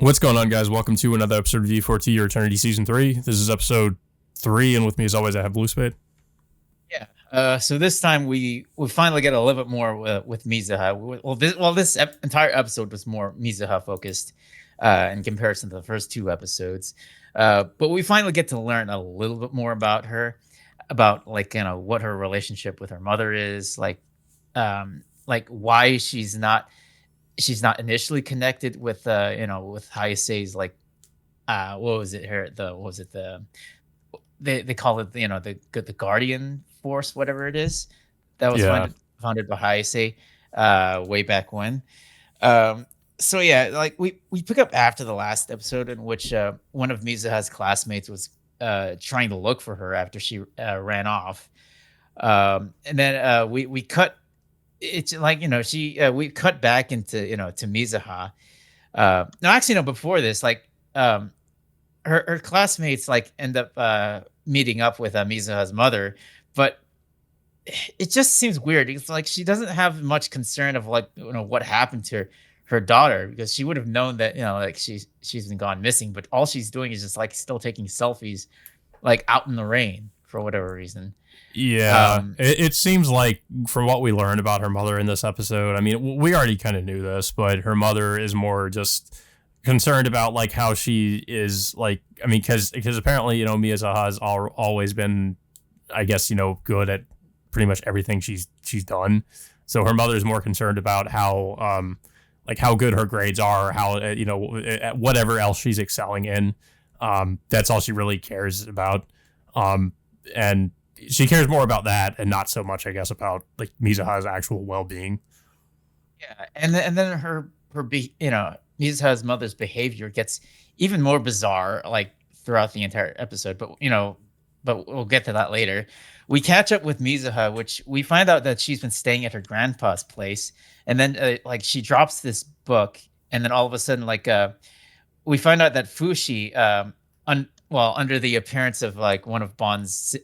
What's going on, guys? Welcome to another episode of V4T Your Eternity Season 3. This is episode 3, and with me, as always, I have Blue Spade. Yeah. So this time we finally get a little bit more with Mizuha. This entire episode was more Mizuha focused in comparison to the first two episodes. But we finally get to learn a little bit more about her, about what her relationship with her mother is, like why she's not initially connected with with Hayase's what was it her the what was it they call it the guardian force, whatever it is, that was Yeah. founded by Hayase way back when. Um, so yeah, like we pick up after the last episode in which one of Mizuha's classmates was trying to look for her after she ran off. And then we cut. It's like she we cut back into to Mizuha. No, actually no. Before this, her classmates end up meeting up with Mizuha's mother, but it just seems weird. It's like she doesn't have much concern of what happened to her daughter, because she would have known that she's been gone missing, but all she's doing is just still taking selfies out in the rain for whatever reason. Yeah. Um, It seems like, from what we learned about her mother in this episode, I mean, we already kind of knew this, but her mother is more just concerned about, how she is, I mean, because apparently, Miyazaha has always been, I guess, good at pretty much everything she's done. So her mother is more concerned about how good her grades are, how whatever else she's excelling in. That's all she really cares about, and she cares more about that and not so much, I guess, about Mizuha's actual well being. yeah, and then Mizuha's mother's behavior gets even more bizarre throughout the entire episode. But we'll get to that later. We catch up with Mizuha, which we find out that she's been staying at her grandpa's place, and then she drops this book, and then all of a sudden we find out that Fushi, under the appearance of one of Bond's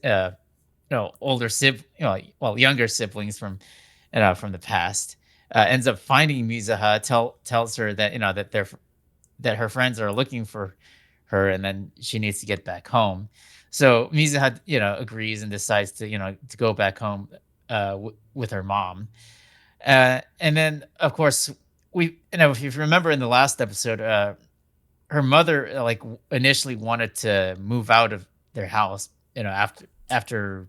younger siblings from the past, ends up finding Mizuha, tells her that that her friends are looking for her, and then she needs to get back home. So Mizuha, agrees and decides to go back home with her mom. And then, of course, if you remember in the last episode, her mother initially wanted to move out of their house. After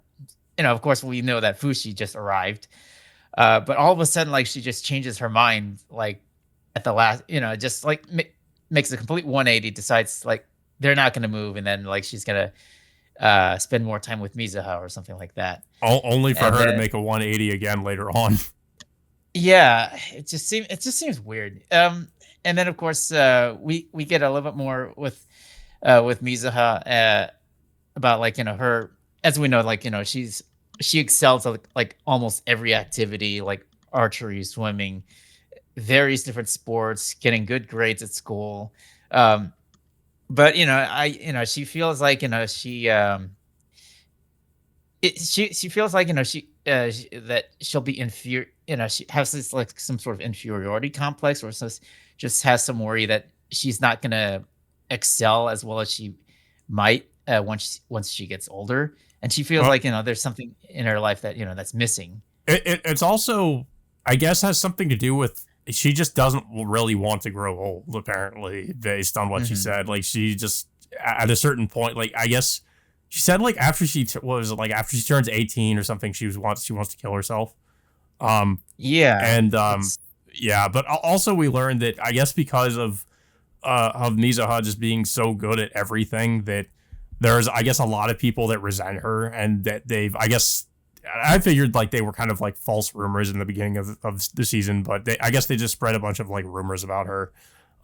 of course, we know that Fushi just arrived, but all of a sudden, she just changes her mind, at the last, just makes a complete 180, decides they're not going to move, and then she's gonna spend more time with Mizuha or something like that. Only for And her to then, make a 180 again later on. yeah, it just seems weird. And then of course we get a little bit more with Mizuha about her, as we know, she excels at almost every activity, like archery, swimming, various different sports, getting good grades at school. Um, but she feels she feels that she'll be inferior. She has this some sort of inferiority complex, or just has some worry that she's not gonna excel as well as she might once she gets older, and she feels Well, there's something in her life that that's missing. it's also, I guess, has something to do with she just doesn't really want to grow old, apparently, based on what she Hmm. said. She just, at a certain point, I guess she said, after after she turns 18 or something, she wants to kill herself. Um, Yeah, and it's yeah, but also we learned that, I guess, because of Mizuha just being so good at everything, that there's, I guess, a lot of people that resent her, and that I guess, I figured they were kind of false rumors in the beginning of the season, but I guess they just spread a bunch of rumors about her.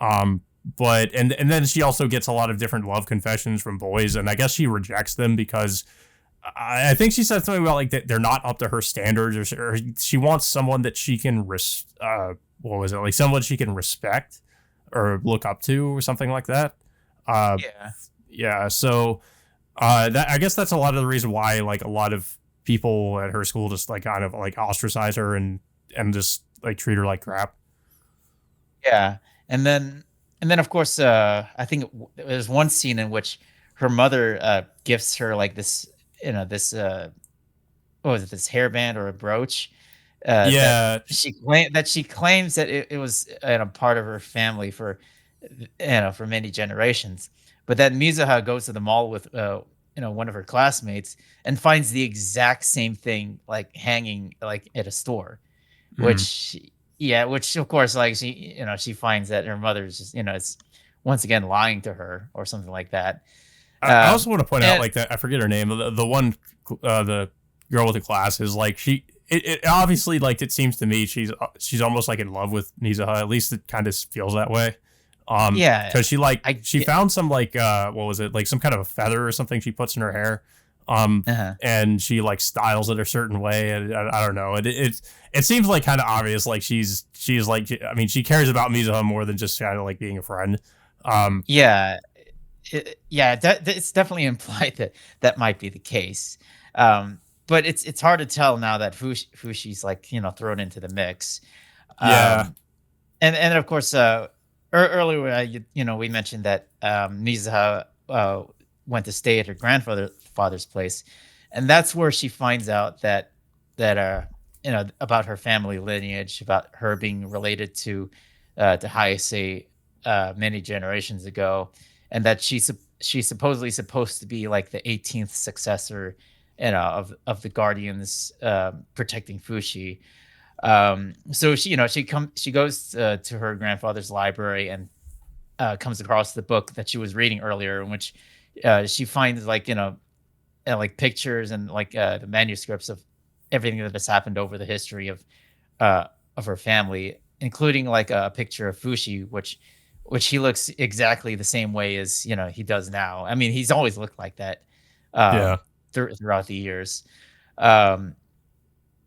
Um, but and then she also gets a lot of different love confessions from boys, and I guess she rejects them because I think she said something about that they're not up to her standards, or she wants someone that she can what was it, someone she can respect or look up to, or something like that. Uh, yeah. yeah, so that, I guess, that's a lot of the reason why a lot of people at her school just kind of ostracize her and just treat her like crap. Yeah, and then and then of course, I think there's one scene in which her mother gifts her like this, this what was it, this hairband or a brooch that Yeah, she claims that it was part of her family for for many generations. But then Mizuha goes to the mall with one of her classmates and finds the exact same thing like hanging like at a store, mm. which yeah, which of course like she finds that her mother's just is once again lying to her or something like that. I also want to point out And like that I forget her name. The one, the girl with the glasses, like she. It obviously like it seems to me she's almost like in love with Mizuha. At least it kind of feels that way. yeah, Because she yeah, found some like what was it, like some kind of a feather or something she puts in her hair. uh-huh. And she like styles it a certain way, and I don't know. It seems like kind of obvious. Like she's like, I mean, she cares about Mizuha more than just kind of like being a friend. Um, Yeah, yeah, it's definitely implied that that might be the case. But it's hard to tell now that Fushi's like thrown into the mix. yeah, Um, and of course, earlier we mentioned that Mizuha went to stay at her grandfather's place, and that's where she finds out that about her family lineage, about her being related to Hayase many generations ago, and that she's supposedly supposed to be like the 18th successor, of the Guardians protecting Fushi. So she goes to her grandfather's library and comes across the book that she was reading earlier, in which she finds like like pictures and like the manuscripts of everything that has happened over the history of her family, including like a picture of Fushi, which he looks exactly the same way as he does now. I mean, he's always looked like that yeah, um, throughout the years. Um,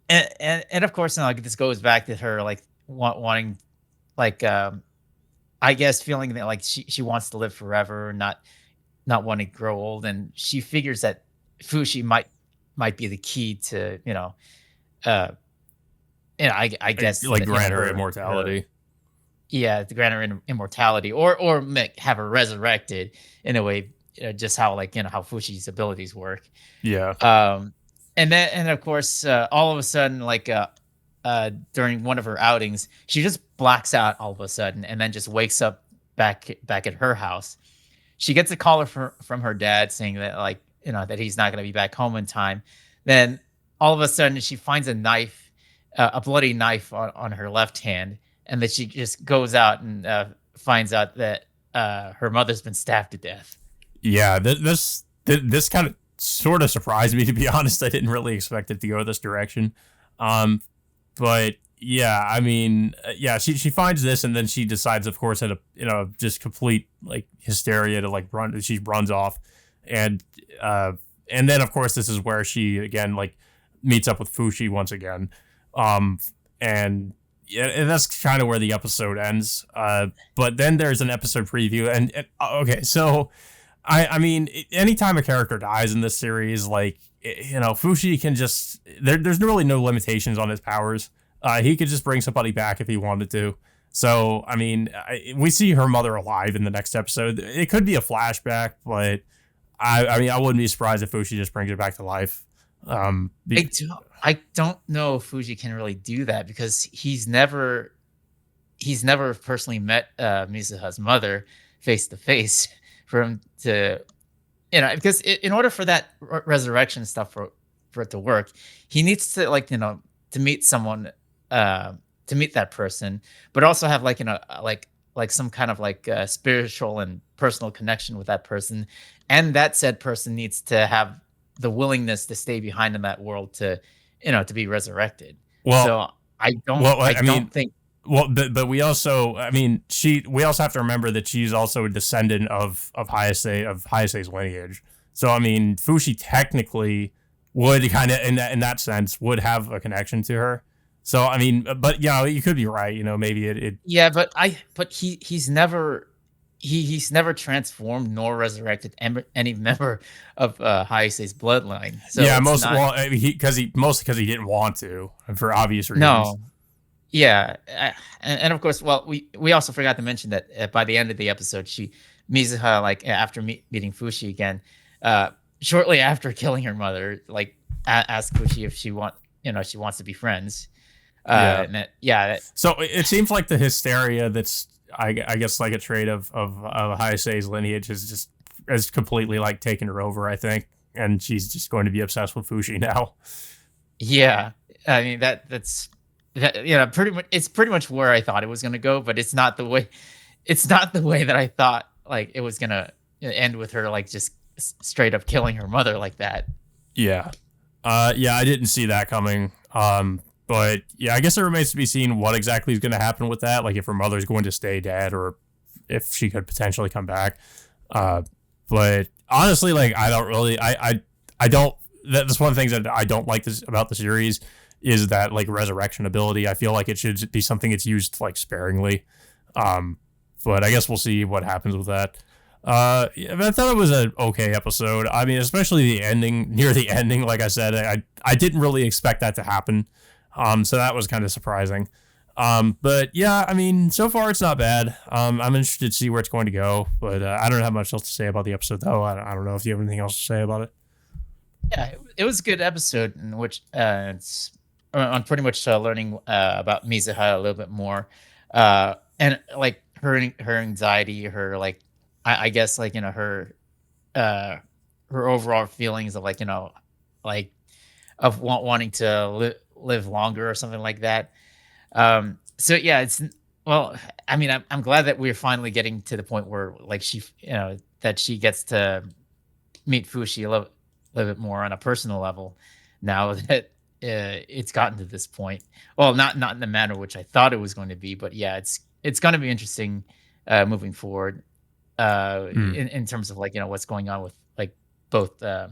and of course, like this goes back to her like wanting like I guess feeling that like she wants to live forever, not wanting to grow old, and she figures that Fushi might be the key to uh I guess like that grant her her immortality. yeah, to grant her immortality, or have her resurrected in a way, just how like how Fushi's abilities work. Yeah, Um, and of course, all of a sudden, like during one of her outings, she just blacks out all of a sudden, and then just wakes up back at her house. She gets a call from her dad saying that like that he's not going to be back home in time. Then all of a sudden, she finds a knife, a bloody knife on her left hand, and that she just goes out and finds out that her mother's been stabbed to death. yeah. This kind of sort of surprised me, to be honest. I didn't really expect it to go this direction. Um, but yeah, I mean, yeah, she finds this, and then she decides, of course, at a just complete like hysteria to like run. She runs off, and uh, and then of course this is where she again like meets up with Fushi once again, um, and yeah, and that's kind of where the episode ends. But then there's an episode preview, okay, so I mean, anytime a character dies in this series, like Fushi can just there's really no limitations on his powers. He could just bring somebody back if he wanted to. So I mean, we see her mother alive in the next episode. It could be a flashback, but I mean, I wouldn't be surprised if Fushi just brings it back to life. Um, I be, don't I don't know if Fuji can really do that because he's never personally met Mizuha's mother face to face for him to because in order for that resurrection stuff for it to work, he needs to like to meet someone, uh to meet that person, but also have like like some kind of like spiritual and personal connection with that person, and that said person needs to have the willingness to stay behind in that world to to be resurrected. well, So I don't well, I I mean, don't think well, but we also, I mean, we also have to remember that she's also a descendant of Hayase's lineage. So I mean, Fushi technically would kind of in that sense would have a connection to her. So I mean, but you could be right. Maybe it yeah, but he's never transformed nor resurrected any member of Hayase's bloodline. So yeah, it's not he mostly because he didn't want to for obvious reasons. no. Yeah, and of course, well, we also forgot to mention that by the end of the episode, Mizuha, like after meeting Fushi again, uh, shortly after killing her mother, like asked Fushi if she wants to be friends. Yeah. And yeah, So it seems like the hysteria that's I guess like a trait of Hayasei's lineage is completely like taken her over, I think, and she's just going to be obsessed with Fushi now. yeah. I mean that's that, pretty much it's pretty much where I thought it was gonna go, but it's not the way that I thought like it was gonna end with her like just straight up killing her mother like that. Yeah. Yeah, I didn't see that coming. But yeah, I guess it remains to be seen what exactly is going to happen with that. Like if her mother's going to stay dead or if she could potentially come back. Uh, but honestly, like I don't really, I don't. That's one of the things that I don't like this about the series is that like resurrection ability. I feel like it should be something that's used like sparingly. Um, but I guess we'll see what happens with that. Yeah, but I thought it was an okay episode. I mean, especially the ending, near the ending. Like I said, I didn't really expect that to happen. So that was kind of surprising. But yeah, I mean, so far it's not bad. I'm interested to see where it's going to go, but I don't have much else to say about the episode though. I don't know if you have anything else to say about it. Yeah, it was a good episode in which it's on pretty much learning about Mizuha a little bit more, and like her anxiety, her like I guess like uh, her overall feelings of like like of wanting to live longer or something like that. So yeah, well, I mean, I'm glad that we're finally getting to the point where like that she gets to meet Fushi a little bit more on a personal level now that it's gotten to this point. Well, not in the manner which I thought it was going to be, but yeah, it's going to be interesting moving forward Hmm. in terms of like what's going on with like both uh,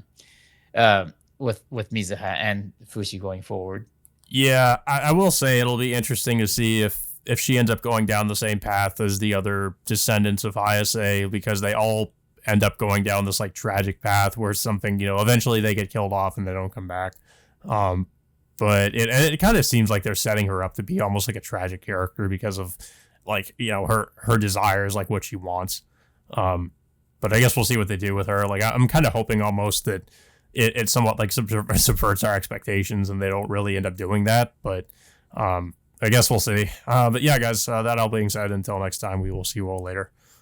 with Mizuha and Fushi going forward. Yeah, I will say it'll be interesting to see if she ends up going down the same path as the other descendants of Hayase because they all end up going down this like tragic path where something eventually they get killed off and they don't come back. Um, but it kind of seems like they're setting her up to be almost like a tragic character because of like her desires, like what she wants. Um, but I guess we'll see what they do with her. Like I'm kind of hoping almost that it somewhat like subverts our expectations and they don't really end up doing that. But I guess we'll see. But yeah, guys, that all being said, until next time, we will see you all later.